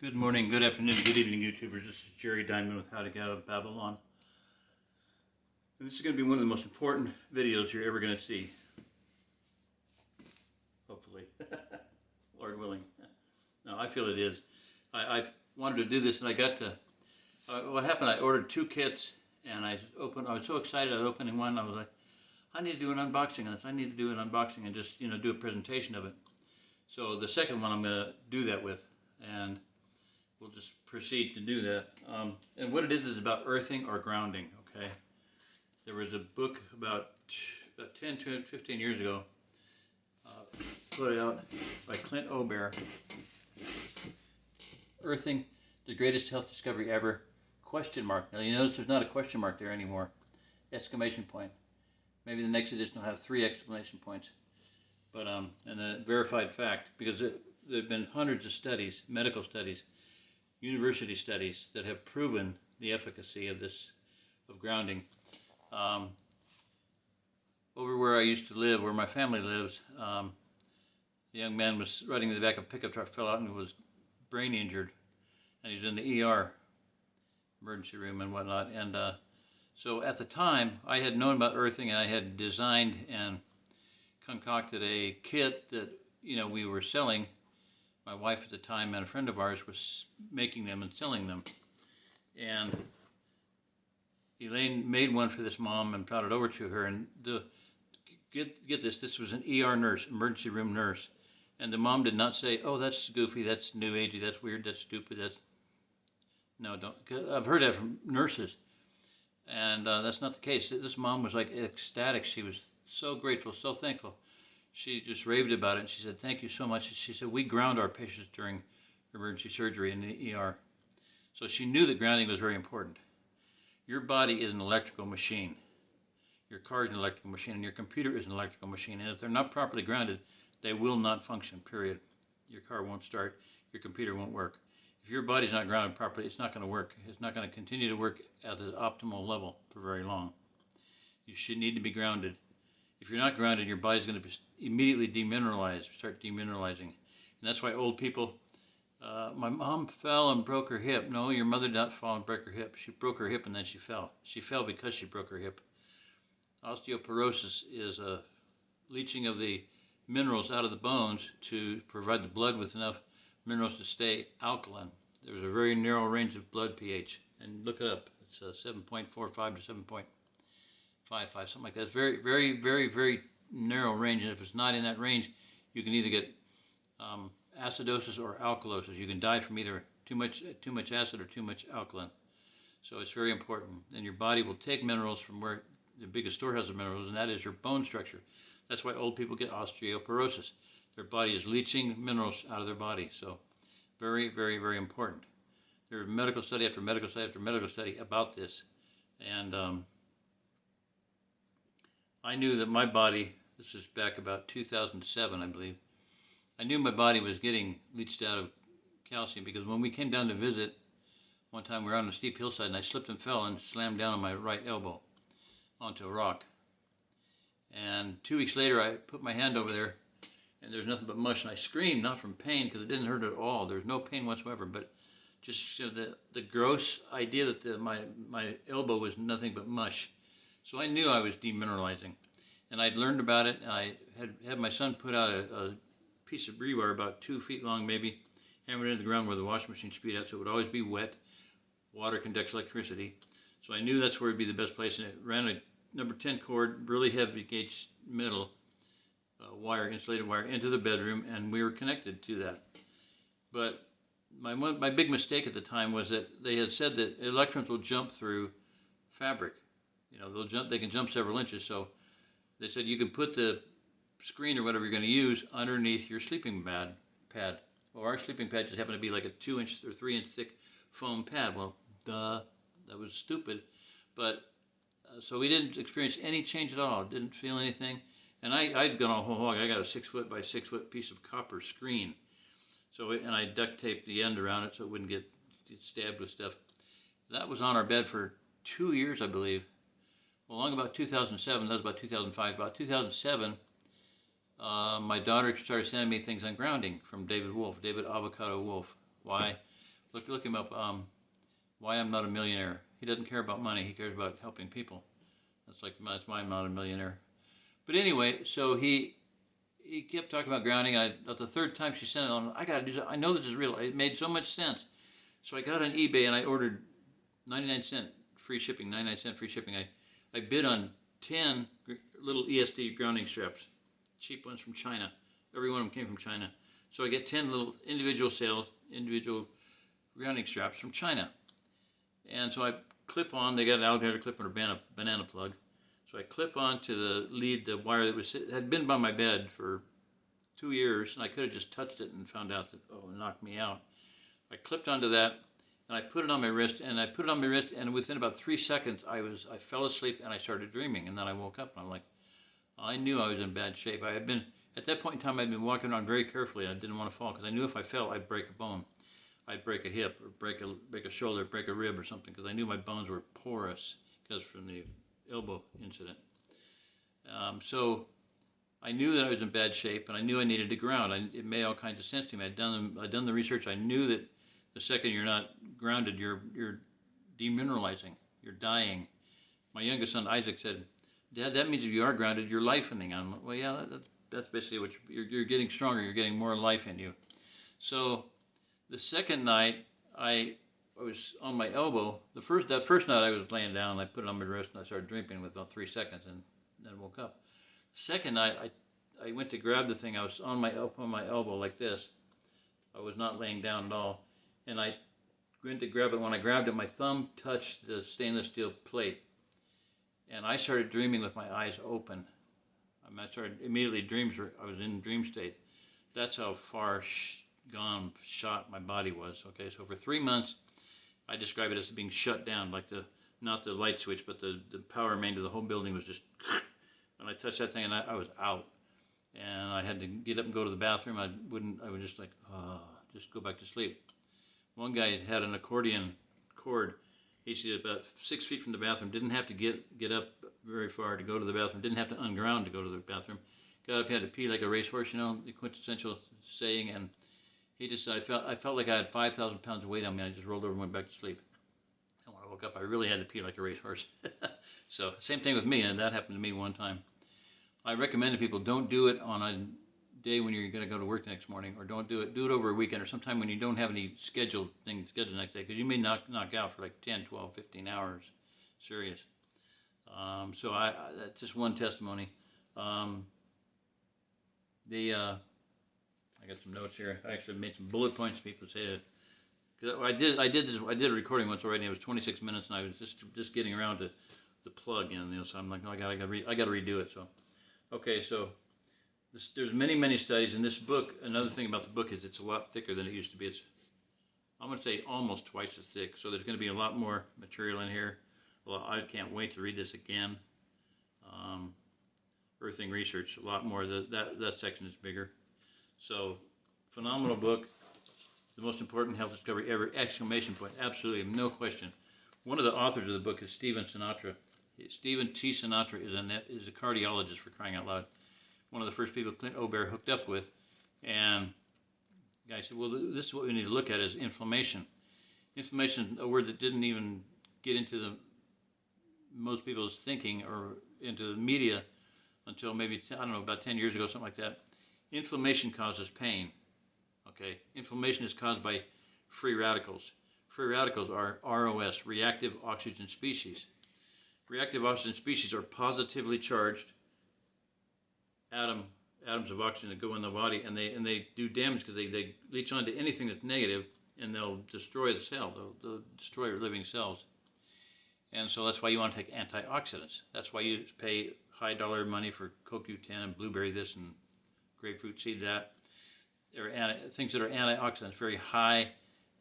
Good morning, good afternoon, good evening, YouTubers. This is Jerry Diamond with How to Get Out of Babylon. And this is going to be one of the most important videos you're ever going to see. Hopefully. Lord willing. No, I feel it is. I wanted to do this and I got to... what happened, I ordered 2 kits and I was so excited I was opening one. I was like, I need to do an unboxing of this. I need to do an unboxing and just, do a presentation of it. So the second one I'm going to do that with. And we'll just proceed to do that. And what it is about earthing or grounding, okay? There was a book about 10 to 15 years ago, put out by Clint Obear, Earthing, the Greatest Health Discovery Ever, question mark. Now you notice there's not a question mark there anymore, exclamation point. Maybe the next edition will have 3 exclamation points. But, and a verified fact, because there have been hundreds of studies, medical studies, university studies that have proven the efficacy of grounding. Over where I used to live, where my family lives, a young man was riding in the back of a pickup truck, fell out and was brain injured, and he was in the ER, emergency room and whatnot. And so at the time, I had known about earthing, and I had designed and concocted a kit that we were selling. My wife at the time and a friend of ours was making them and selling them. And Elaine made one for this mom and brought it over to her. And get this, this was an ER nurse, emergency room nurse. And the mom did not say, oh, that's goofy, that's new agey, that's weird, that's stupid, that's... No, don't. I've heard that from nurses. And that's not the case. This mom was like ecstatic. She was so grateful, so thankful. She just raved about it, and she said, thank you so much. She said, we ground our patients during emergency surgery in the ER. So she knew that grounding was very important. Your body is an electrical machine. Your car is an electrical machine, and your computer is an electrical machine. And if they're not properly grounded, they will not function, period. Your car won't start. Your computer won't work. If your body's not grounded properly, it's not going to work. It's not going to continue to work at the optimal level for very long. You should need to be grounded. If you're not grounded, your body's going to be immediately demineralized, start demineralizing. And that's why old people, my mom fell and broke her hip. No, your mother did not fall and break her hip. She broke her hip and then she fell. She fell because she broke her hip. Osteoporosis is a leaching of the minerals out of the bones to provide the blood with enough minerals to stay alkaline. There's a very narrow range of blood pH. And look it up. It's 7.45 to 7.55, something like that. It's very, very, very, very narrow range, and if it's not in that range, you can either get acidosis or alkalosis. You can die from either too much acid or too much alkaline. So it's very important, and your body will take minerals from where the biggest storehouse of minerals, and that is your bone structure. That's why old people get osteoporosis. Their body is leaching minerals out of their body. So very, very, very important. There's medical study after medical study after medical study about this, and I knew that my body, this is back about 2007, I believe, I knew my body was getting leached out of calcium, because when we came down to visit, one time we were on a steep hillside and I slipped and fell and slammed down on my right elbow onto a rock. And 2 weeks later I put my hand over there and there's nothing but mush, and I screamed, not from pain because it didn't hurt at all. There was no pain whatsoever, but just the gross idea that my elbow was nothing but mush. So I knew I was demineralizing, and I'd learned about it, and I had my son put out a piece of rebar about 2 feet long, maybe, hammered into the ground where the washing machine speed out, so it would always be wet. Water conducts electricity. So I knew that's where it'd be the best place, and it ran a number 10 cord, really heavy gauge metal wire, insulated wire, into the bedroom, and we were connected to that. But my big mistake at the time was that they had said that electrons will jump through fabric. They can jump several inches, so they said you can put the screen or whatever you're going to use underneath your sleeping pad. Well, our sleeping pad just happened to be like a 2-inch or 3-inch thick foam pad. Well, duh, that was stupid. But so we didn't experience any change at all. Didn't feel anything. And I'd gone all whole hog. I got a 6 foot by 6 foot piece of copper screen. And I duct taped the end around it so it wouldn't get stabbed with stuff. That was on our bed for 2 years, I believe. Well, along about 2007, that was about 2005. About 2007, my daughter started sending me things on grounding from David Avocado Wolf. Why? Look him up. Why I'm Not a Millionaire. He doesn't care about money. He cares about helping people. That's why I'm not a millionaire. But anyway, so he kept talking about grounding. The third time she sent it on, I got to do that. I know this is real. It made so much sense. So I got on eBay and I ordered 99-cent free shipping. 99-cent free shipping. I bid on 10 little ESD grounding straps, cheap ones from China. Every one of them came from China. So I get 10 little individual grounding straps from China. And so I clip on, they got an alligator clip and a banana plug. So I clip onto the lead, the wire that had been by my bed for 2 years, and I could have just touched it and found out that, it knocked me out. I clipped onto that, and I put it on my wrist, and within about 3 seconds, I fell asleep, and I started dreaming, and then I woke up, and I'm like, I knew I was in bad shape. At that point in time, I'd been walking around very carefully. I didn't want to fall, because I knew if I fell, I'd break a bone. I'd break a hip, or break a shoulder, break a rib or something, because I knew my bones were porous, because from the elbow incident. So I knew that I was in bad shape, and I knew I needed to ground. It made all kinds of sense to me. I'd done the research. I knew that the second you're not grounded, you're demineralizing, you're dying. My youngest son Isaac said, "Dad, that means if you are grounded, you're lifening." I'm like, well, yeah, that's basically what you're getting stronger. You're getting more life in you. So the second night, I was on my elbow. That first night I was laying down. I put it on my wrist and I started dreaming with about 3 seconds, and then woke up. Second night I went to grab the thing. I was on my elbow like this. I was not laying down at all, and I went to grab it. When I grabbed it, my thumb touched the stainless steel plate, and I started dreaming with my eyes open. I started immediately. I was in dream state. That's how far shot my body was. Okay, so for 3 months, I describe it as being shut down, like not the light switch, but the power main to the whole building was just. When I touched that thing, and I was out, and I had to get up and go to the bathroom. I would just just go back to sleep. One guy had an accordion cord. He's about 6 feet from the bathroom. Didn't have to get up very far to go to the bathroom. Didn't have to unground to go to the bathroom. Got up, had to pee like a racehorse, the quintessential saying. And he just, I felt like I had 5,000 pounds of weight on me. I just rolled over and went back to sleep. And when I woke up, I really had to pee like a racehorse. So same thing with me, and that happened to me one time. I recommend to people, don't do it on a day when you're going to go to work the next morning, or don't do it over a weekend or sometime when you don't have any scheduled things scheduled the next day, because you may knock out for like 10, 12, 15 hours. Serious. So that's just one testimony. I got some notes here. I actually made some bullet points. People say that. Cause I did a recording once already, and it was 26 minutes, and I was just getting around to the plug in, so I'm like, I got to redo it. So, okay, so there's many studies in this book. Another thing about the book is it's a lot thicker than it used to be. It's, I'm going to say, almost twice as thick. So there's going to be a lot more material in here. Well, I can't wait to read this again. Earthing research, a lot more. That section is bigger. So, phenomenal book. The most important health discovery ever! Exclamation point! Absolutely, no question. One of the authors of the book is Stephen Sinatra. Stephen T. Sinatra is a cardiologist, for crying out loud. One of the first people Clint Obear hooked up with, and the guy said, "Well, this is what we need to look at: is inflammation." Inflammation, a word that didn't even get into most people's thinking or into the media until maybe about 10 years ago, something like that. Inflammation causes pain. Okay, inflammation is caused by free radicals. Free radicals are ROS, reactive oxygen species. Reactive oxygen species are positively charged atoms of oxygen that go in the body, and they do damage because they leach onto anything that's negative, and they'll destroy the cell. They'll destroy your living cells. And so that's why you want to take antioxidants. That's why you pay high dollar money for CoQ10 and blueberry this and grapefruit seed that. They're things that are antioxidants, very high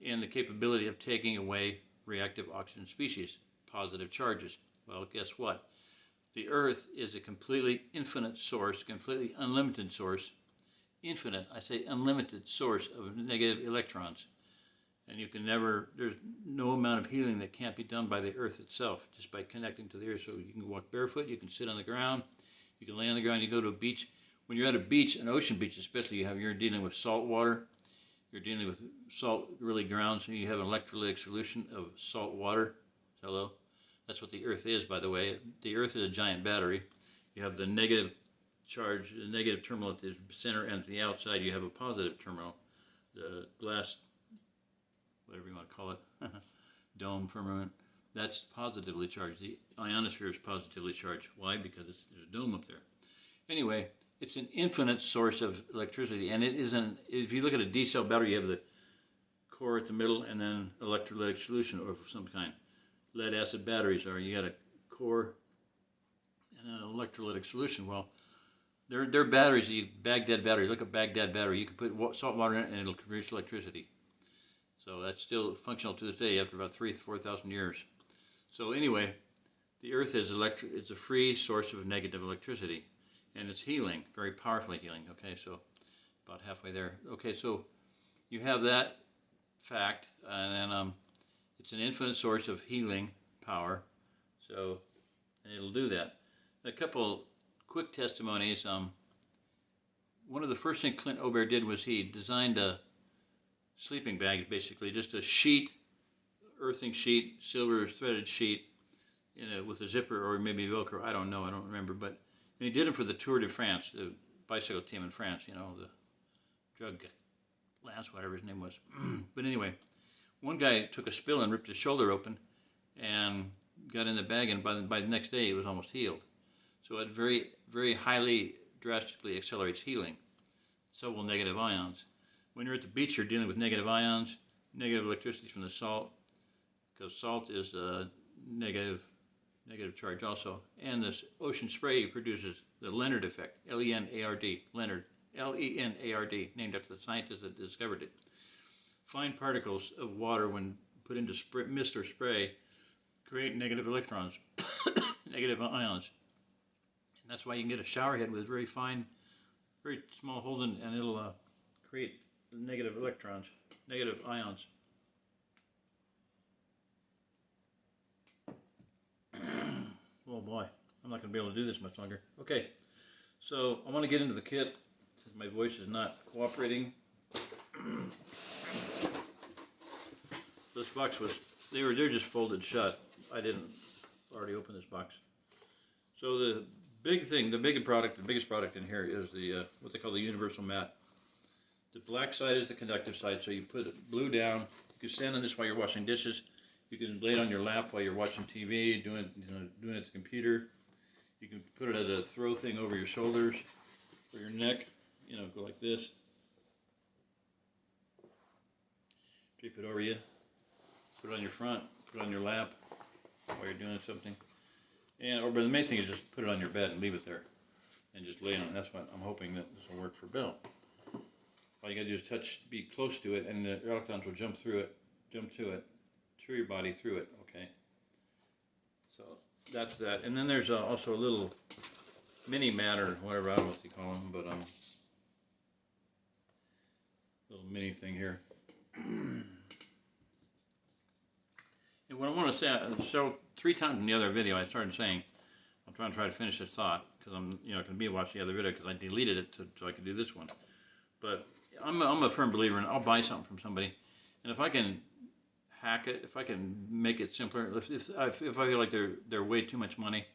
in the capability of taking away reactive oxygen species, positive charges. Well, guess what? The Earth is a completely infinite source, completely unlimited source, infinite, I say unlimited source of negative electrons. And you can there's no amount of healing that can't be done by the Earth itself, just by connecting to the Earth. So you can walk barefoot, you can sit on the ground, you can lay on the ground, you go to a beach. When you're at a beach, an ocean beach especially, you're dealing with salt water. you're dealing with salt really ground, so you have an electrolytic solution of salt water. Hello? That's what the Earth is, by the way. The Earth is a giant battery. You have the negative charge, the negative terminal at the center, and at the outside you have a positive terminal. The glass, whatever you want to call it, dome, firmament, that's positively charged. The ionosphere is positively charged. Why? Because there's a dome up there. Anyway, it's an infinite source of electricity, and it isn't. If you look at a D-cell battery, you have the core at the middle and then electrolytic solution of some kind. Lead acid batteries are, you got a core and an electrolytic solution. Well, they're batteries. Baghdad battery. Look at Baghdad battery. You can put salt water in it and it'll produce electricity. So that's still functional to this day after about 3,000 to 4,000 years. So anyway, the Earth is it's a free source of negative electricity, and it's healing, very powerfully healing. Okay, so about halfway there. Okay, so you have that fact, and then it's an infinite source of healing power. So, and it'll do that. A couple quick testimonies. One of the first things Clint Obear did was he designed a sleeping bag, basically just a sheet, earthing sheet, silver threaded sheet, with a zipper or maybe Velcro. I don't know. I don't remember. But and he did it for the Tour de France, the bicycle team in France. You know, the drug Lance, whatever his name was. But anyway, one guy took a spill and ripped his shoulder open, and got in the bag, and by the next day it was almost healed. So it very, very highly, drastically accelerates healing. So will negative ions. When you're at the beach, you're dealing with negative ions, negative electricity from the salt, because salt is a negative charge also. And this ocean spray produces the Leonard effect, L-E-N-A-R-D, Leonard, L-E-N-A-R-D, named after the scientist that discovered it. Fine particles of water, when put into mist or spray, create negative electrons, negative ions. And that's why you can get a shower head with very fine, very small holes in, and it'll create negative electrons, negative ions. Oh boy, I'm not going to be able to do this much longer. Okay, so I want to get into the kit, since my voice is not cooperating. This box was, they're just folded shut. I didn't already open this box. So the biggest product in here is the what they call the universal mat. The black side is the conductive side, so you put it blue down. You can stand on this while you're washing dishes. You can lay it on your lap while you're watching TV, doing it at the computer. You can put it as a throw thing over your shoulders or your neck. Go like this. Drape it over you. Put it on your front. Put it on your lap while you're doing something. But the main thing is just put it on your bed and leave it there, and just lay on it. That's what I'm hoping that this will work for Bill. All you gotta do is be close to it, and the electrons will jump to it, through your body, through it. Okay. So that's that. And then there's also a little mini mat or whatever, I don't know what you call them, but little mini thing here. And what I want to say, 3 times in the other video, I started saying, I'm trying to finish this thought, because I'm going to be watching the other video, because I deleted it so I could do this one. But I'm a firm believer in, I'll buy something from somebody, and if I can hack it, if I can make it simpler, if I feel like they're way too much money,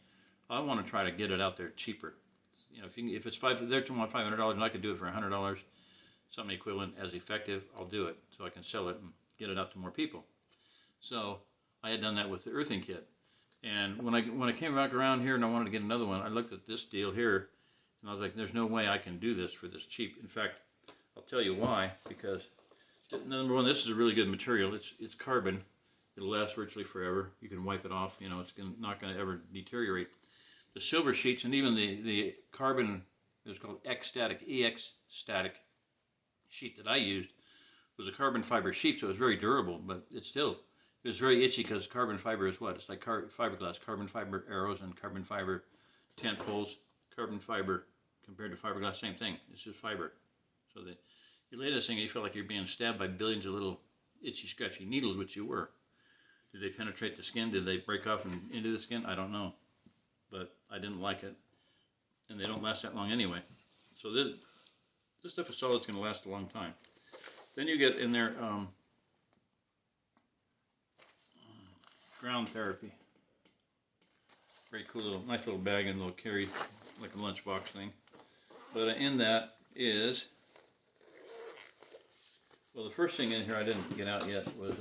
I want to try to get it out there cheaper. If it's they're $500 and I could do it for $100, something equivalent as effective, I'll do it so I can sell it and get it out to more people. So I had done that with the earthing kit, and when I came back around here and I wanted to get another one, I looked at this deal here, and I was like, there's no way I can do this for this cheap. In fact, I'll tell you why. Because number one, this is a really good material. It's carbon. It'll last virtually forever. You can wipe it off. It's not going to ever deteriorate. The silver sheets and even the carbon, it was called EX static sheet that I used, was a carbon fiber sheet, so it was very durable, but it was very itchy, because carbon fiber is what? It's like fiberglass, carbon fiber arrows and carbon fiber tent poles. Carbon fiber compared to fiberglass, same thing. It's just fiber. So you lay this thing and you feel like you're being stabbed by billions of little itchy, scratchy needles, which you were. Did they penetrate the skin? Did they break off and into the skin? I don't know. But I didn't like it. And they don't last that long anyway. So this stuff is solid. It's going to last a long time. Then you get in there ground therapy. Very cool little, nice little bag and little carry, like a lunchbox thing. But in that is, well, the first thing in here I didn't get out yet was